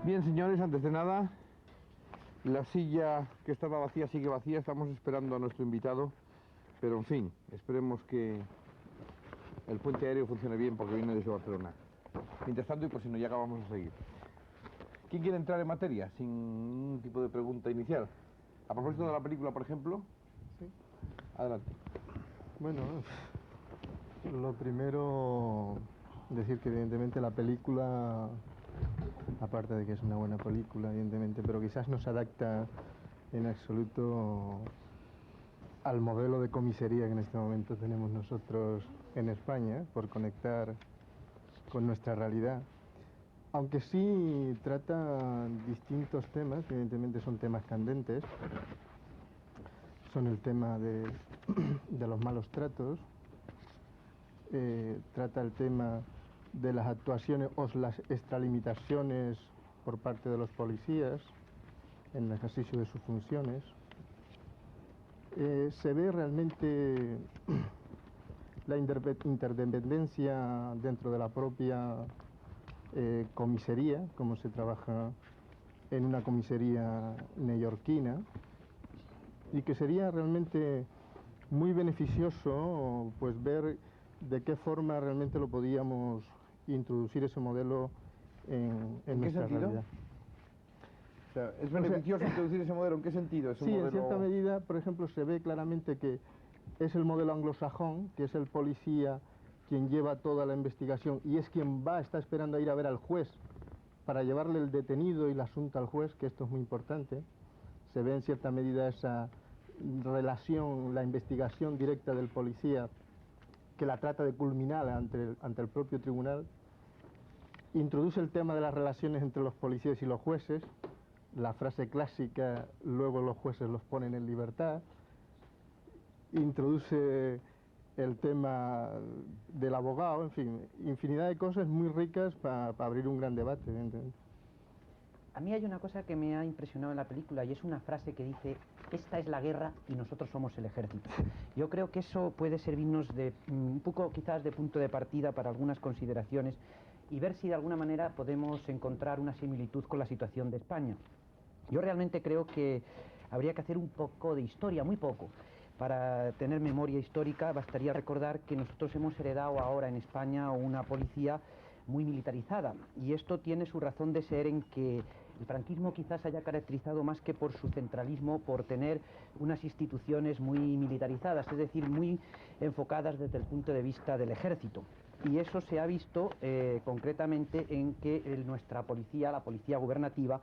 Bien, señores, antes de nada, la silla que estaba vacía sigue vacía, estamos esperando a nuestro invitado, pero en fin, esperemos que el puente aéreo funcione bien porque viene desde Barcelona. Mientras tanto, y por si no llega, vamos a seguir. ¿Quién quiere entrar en materia sin ningún tipo de pregunta inicial? A propósito de la película, por ejemplo. Sí. Adelante. Bueno, lo primero, decir que evidentemente la película, aparte de que es una buena película, evidentemente, pero quizás no se adapta en absoluto al modelo de comisaría que en este momento tenemos nosotros en España, por conectar con nuestra realidad. Aunque sí trata distintos temas, que evidentemente son temas candentes, son el tema de los malos tratos, trata el tema de las actuaciones o las extralimitaciones por parte de los policías en el ejercicio de sus funciones. Se ve realmente la interdependencia dentro de la propia comisaría, como se trabaja en una comisaría neoyorquina, y que sería realmente muy beneficioso pues ver de qué forma realmente lo podíamos introducir ese modelo en nuestra realidad. O sea, ¿es beneficioso introducir ese modelo? ¿En qué sentido? ¿Es un sí, modelo... en cierta medida, por ejemplo, se ve claramente que es el modelo anglosajón, que es el policía quien lleva toda la investigación y es quien está esperando a ir a ver al juez para llevarle el detenido y el asunto al juez, que esto es muy importante. Se ve en cierta medida relación, la investigación directa del policía, que la trata de culminar ante el propio tribunal. Introduce el tema de las relaciones entre los policías y los jueces, la frase clásica, luego los jueces los ponen en libertad. Introduce el tema del abogado, en fin, infinidad de cosas muy ricas para abrir un gran debate, evidentemente. A mí hay una cosa que me ha impresionado en la película y es una frase que dice: esta es la guerra y nosotros somos el ejército. Yo creo que eso puede servirnos de un poco quizás de punto de partida para algunas consideraciones y ver si de alguna manera podemos encontrar una similitud con la situación de España. Yo realmente creo que habría que hacer un poco de historia, muy poco. Para tener memoria histórica bastaría recordar que nosotros hemos heredado ahora en España una policía muy militarizada, y esto tiene su razón de ser en que el franquismo quizás haya caracterizado más que por su centralismo, por tener unas instituciones muy militarizadas, es decir, muy enfocadas desde el punto de vista del ejército. Y eso se ha visto concretamente en que nuestra policía, la policía gubernativa,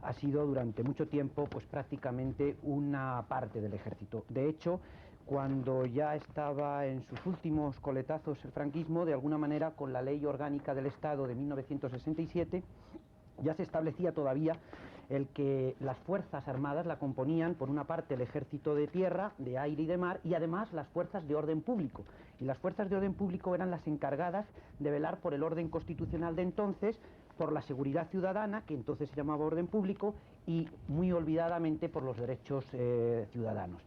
ha sido durante mucho tiempo pues prácticamente una parte del ejército. De hecho, cuando ya estaba en sus últimos coletazos el franquismo, de alguna manera con la Ley Orgánica del Estado de 1967, ya se establecía todavía el que las Fuerzas Armadas la componían, por una parte, el ejército de tierra, de aire y de mar, y además las fuerzas de orden público. Y las fuerzas de orden público eran las encargadas de velar por el orden constitucional de entonces, por la seguridad ciudadana, que entonces se llamaba orden público, y muy olvidadamente por los derechos ciudadanos.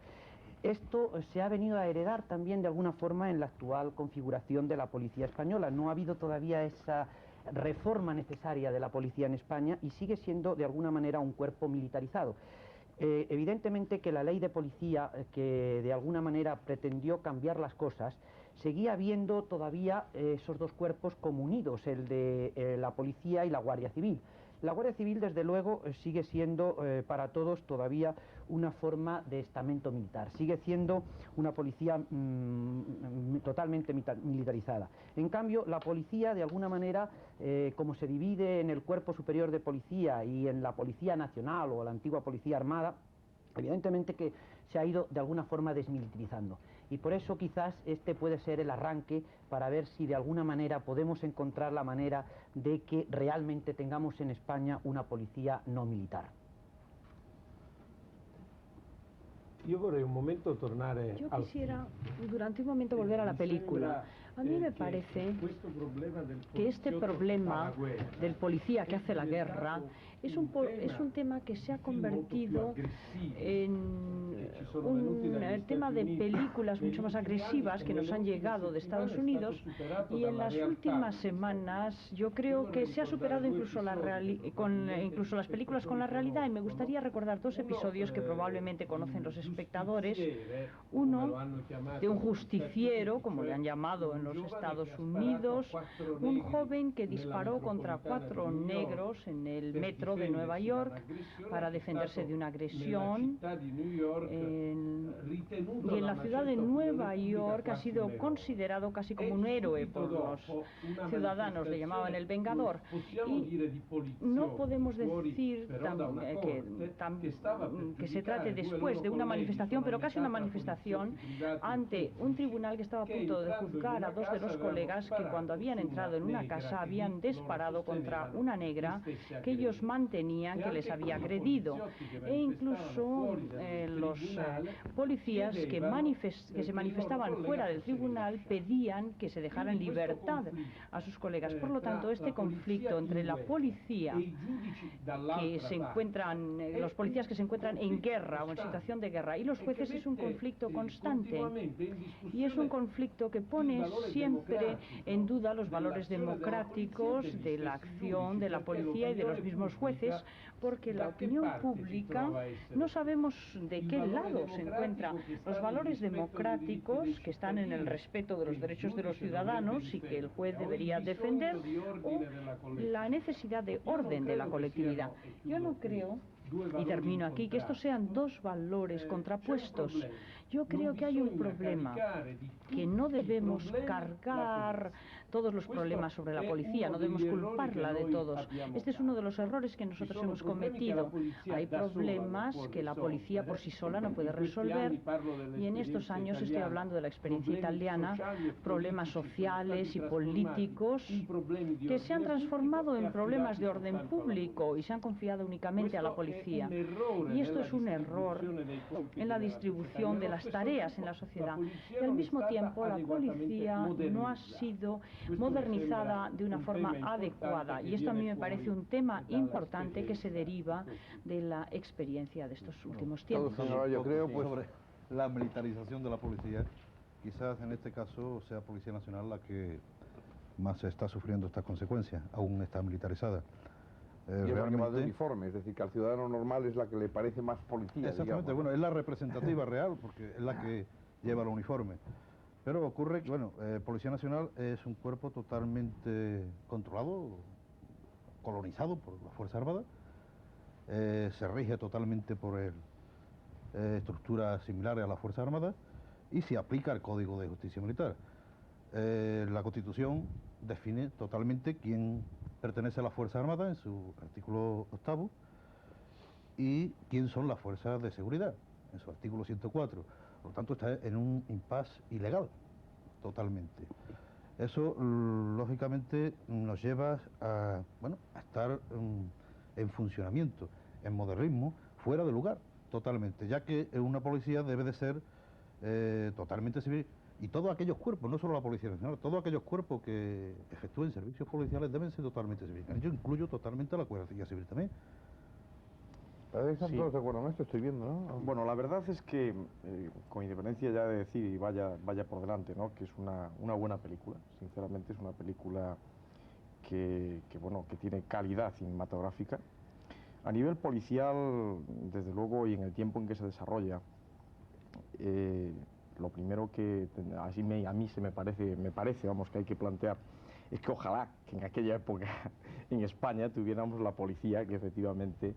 Esto se ha venido a heredar también de alguna forma en la actual configuración de la policía española. No ha habido todavía esa reforma necesaria de la policía en España y sigue siendo de alguna manera un cuerpo militarizado. Evidentemente que la ley de policía, que de alguna manera pretendió cambiar las cosas, seguía habiendo todavía esos dos cuerpos como unidos, el de la policía y la Guardia Civil. La Guardia Civil, desde luego, sigue siendo para todos todavía una forma de estamento militar, sigue siendo una policía totalmente militarizada. En cambio, la policía, de alguna manera, como se divide en el Cuerpo Superior de Policía y en la Policía Nacional o la antigua Policía Armada, evidentemente que se ha ido de alguna forma desmilitarizando. Y por eso quizás este puede ser el arranque para ver si de alguna manera podemos encontrar la manera de que realmente tengamos en España una policía no militar. Io vorrei un momento tornare Yo quisiera durante un momento volver a la película. A mí me parece que este problema del policía que hace la guerra es un tema que se ha convertido en un tema de películas mucho más agresivas que nos han llegado de Estados Unidos, y en las últimas semanas yo creo que se ha superado incluso incluso las películas con la realidad, y me gustaría recordar dos episodios que probablemente conocen los espectadores. Uno de un justiciero, como le han llamado en los Estados Unidos, un joven que disparó contra 4 negros en el metro de Nueva York para defenderse de una agresión, y en la ciudad de Nueva York ha sido considerado casi como un héroe por los ciudadanos, le llamaban el Vengador. Y no podemos decir que se trate después de una manifestación, pero casi una manifestación ante un tribunal que estaba a punto de juzgar a 2 de los colegas que, cuando habían entrado en una casa, habían disparado contra una negra que ellos mantenían que les había agredido. E incluso los policías que se manifestaban fuera del tribunal pedían que se dejara en libertad a sus colegas. Por lo tanto, este conflicto entre la policía los policías que se encuentran en guerra o en situación de guerra y los jueces es un conflicto constante, y es un conflicto que pone siempre en duda los valores democráticos de la acción de la policía y de los mismos jueces, porque la opinión pública no sabemos de qué lado se encuentran los valores democráticos, que están en el respeto de los derechos de los ciudadanos y que el juez debería defender, o la necesidad de orden de la colectividad. Yo no creo y termino aquí, que estos sean dos valores contrapuestos. Yo creo que hay un problema, que no debemos cargar todos los problemas sobre la policía, no debemos culparla de todos. Este es uno de los errores que nosotros hemos cometido. Hay problemas que la policía por sí sola no puede resolver, y en estos años estoy hablando de la experiencia italiana, problemas sociales y políticos que se han transformado en problemas de orden público y se han confiado únicamente a la policía. Y esto es un error en la distribución de las tareas en la sociedad. Y al mismo tiempo la policía no ha sido modernizada de una forma adecuada. Y esto a mí me parece un tema importante que se deriva de la experiencia de estos últimos tiempos. Yo creo, pues, sobre la militarización de la policía, quizás en este caso sea Policía Nacional la que más está sufriendo estas consecuencias, aún está militarizada. y es la que va de uniforme, es decir, que al ciudadano normal es la que le parece más policía. Exactamente, digamos. bueno, es la representativa real, porque es la que lleva el uniforme. Pero ocurre que, bueno, Policía Nacional es un cuerpo totalmente controlado, colonizado por las Fuerzas Armadas, se rige totalmente por estructuras similares a las Fuerzas Armadas y se aplica el Código de Justicia Militar. La Constitución define totalmente quién pertenece a las Fuerzas Armadas en su artículo 8 y quién son las fuerzas de seguridad en su artículo 104. Por lo tanto, está en un impasse ilegal, totalmente. Eso, lógicamente, nos lleva a, bueno, a estar en funcionamiento, en modernismo, fuera de lugar, totalmente, ya que una policía debe de ser totalmente civil. Y todos aquellos cuerpos, no solo la Policía Nacional, todos aquellos cuerpos que efectúen servicios policiales deben ser totalmente civiles. Yo incluyo totalmente a la Guardia Civil también. ¿Están todos de acuerdo en esto? Estoy viendo, ¿no? Bueno, la verdad es que, con independencia ya de decir, y vaya por delante, ¿no?, que es una buena película. Sinceramente es una película que tiene calidad cinematográfica. A nivel policial, desde luego, y en el tiempo en que se desarrolla, lo primero que a mí me parece, vamos, que hay que plantear es que ojalá que en aquella época en España tuviéramos la policía que efectivamente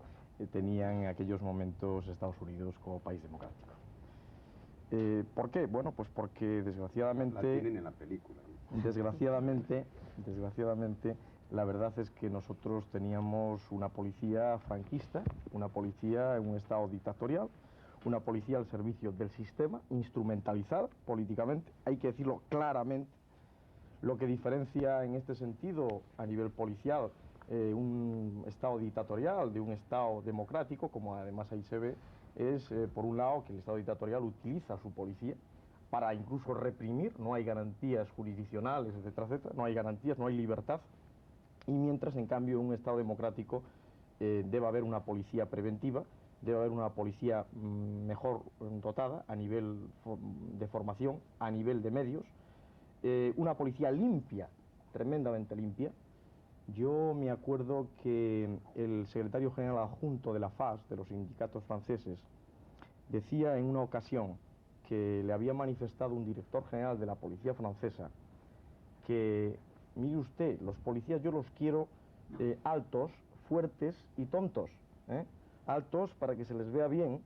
tenía en aquellos momentos Estados Unidos como país democrático. ¿Por qué? Bueno, pues porque desgraciadamente... La tienen en la película. Desgraciadamente, la verdad es que nosotros teníamos una policía franquista, una policía en un estado dictatorial, una policía al servicio del sistema, instrumentalizada políticamente, hay que decirlo claramente. Lo que diferencia en este sentido a nivel policial un estado dictatorial de un estado democrático, como además ahí se ve, es por un lado que el estado dictatorial utiliza a su policía para incluso reprimir, no hay garantías jurisdiccionales, etcétera, etcétera, no hay garantías, no hay libertad, y mientras en cambio en un estado democrático debe haber una policía preventiva, debe haber una policía mejor dotada a nivel de formación, a nivel de medios, una policía limpia, tremendamente limpia. Yo me acuerdo que el secretario general adjunto de la FAS, de los sindicatos franceses, decía en una ocasión que le había manifestado un director general de la policía francesa que, mire usted, los policías yo los quiero altos, fuertes y tontos, altos para que se les vea bien,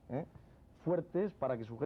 fuertes para que su